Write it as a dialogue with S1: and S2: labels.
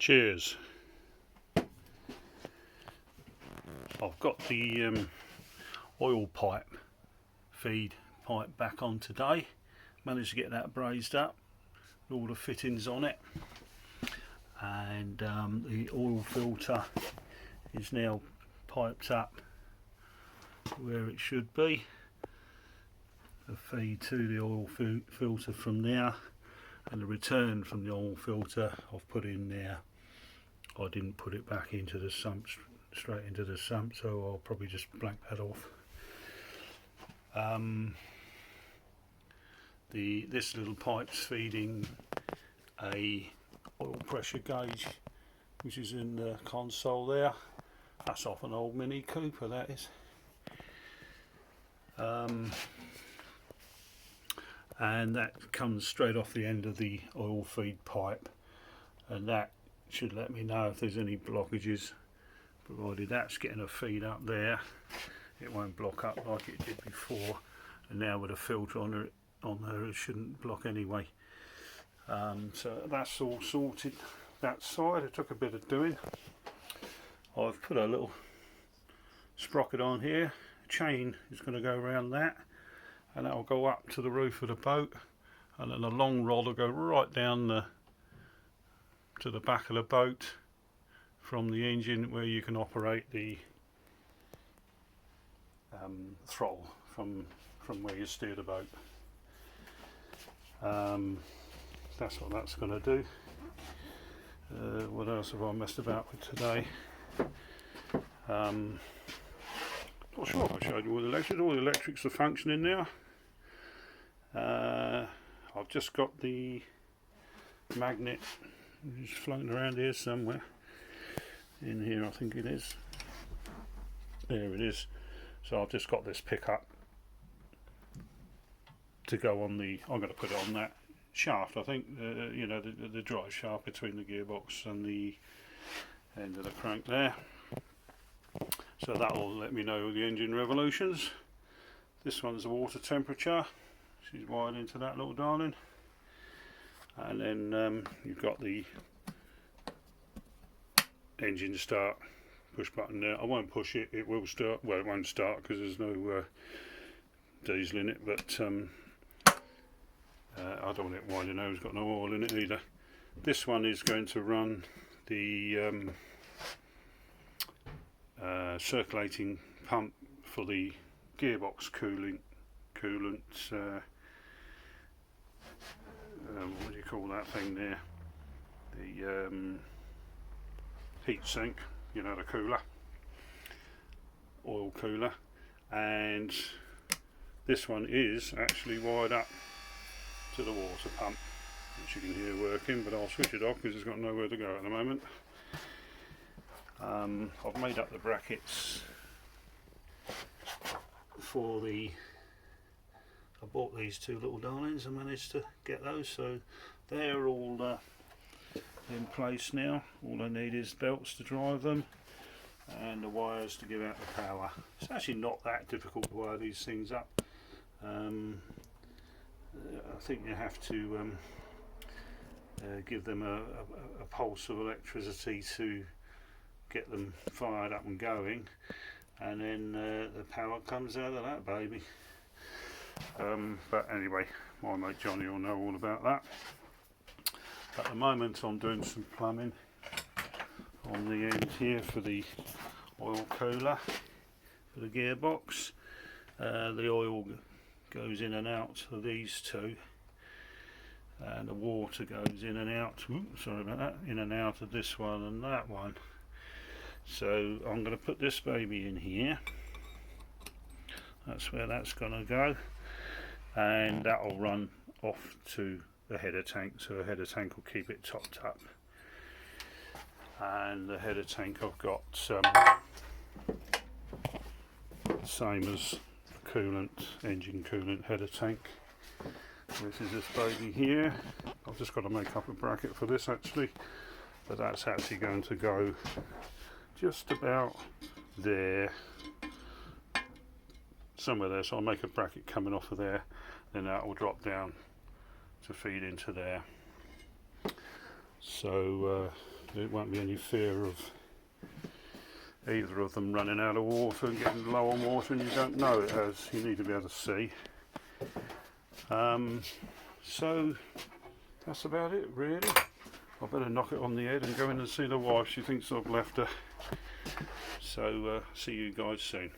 S1: Cheers. I've got the oil pipe feed pipe back on today. Managed to get that brazed up, all the fittings on it, and the oil filter is now piped up where it should be. The feed to the oil filter from there, and the return from the oil filter I've put in there. I didn't put it back into the sump, straight into the sump, so I'll probably just blank that off. This little pipe's feeding a oil pressure gauge, which is in the console there. That's off an old Mini Cooper, that is. And that comes straight off the end of the oil feed pipe, and that should let me know if there's any blockages, provided that's getting a feed up there. It won't block up like it did before, and now with a filter on there it shouldn't block anyway. So that's all sorted that side. It took a bit of doing. I've put a little sprocket on here. A chain is going to go around that, and that will go up to the roof of the boat, and then a long rod will go right down to the back of the boat from the engine, where you can operate the throttle from where you steer the boat. That's what that's going to do. What else have I messed about with today? Not sure if I showed you all the electrics. All the electrics are functioning now. I've just got the magnet just floating around here somewhere. In here, I think it is. There it is. So I've just got this pickup to go on the. I'm going to put it on that shaft. I think you know, the drive shaft between the gearbox and the end of the crank there. So that will let me know the engine revolutions. This one's the water temperature. She's wired into that little darling. And then you've got the engine start push button there. I won't push it, it will start. Well, it won't start because there's no diesel in it, but I don't want it while you know it's got no oil in it either. This one is going to run the circulating pump for the gearbox coolant. What do you call that thing there? The heat sink, you know, the cooler, oil cooler. And this one is actually wired up to the water pump, which you can hear working, but I'll switch it off because it's got nowhere to go at the moment. I've made up the brackets for the. I bought these two little darlings and managed to get those, so they're all in place now. All I need is belts to drive them and the wires to give out the power. It's actually not that difficult to wire these things up. I think you have to give them a pulse of electricity to get them fired up and going, and then the power comes out of that baby. But anyway, my mate Johnny will know all about that. At the moment I'm doing some plumbing on the end here for the oil cooler for the gearbox. The oil goes in and out of these two, and the water goes in and out, sorry about that, in and out of this one and that one. So I'm going to put this baby in here. That's where that's going to go, and that will run off to the header tank, so the header tank will keep it topped up. And the header tank I've got same as the coolant, engine coolant header tank. This is this baby here. I've just got to make up a bracket for this actually, but that's actually going to go just about there, somewhere there, so I'll make a bracket coming off of there, then that will drop down to feed into there. So there won't be any fear of either of them running out of water and getting low on water, and you don't know it has. You need to be able to see. So that's about it really. I better knock it on the head and go in and see the wife. She thinks I've left her. So see you guys soon.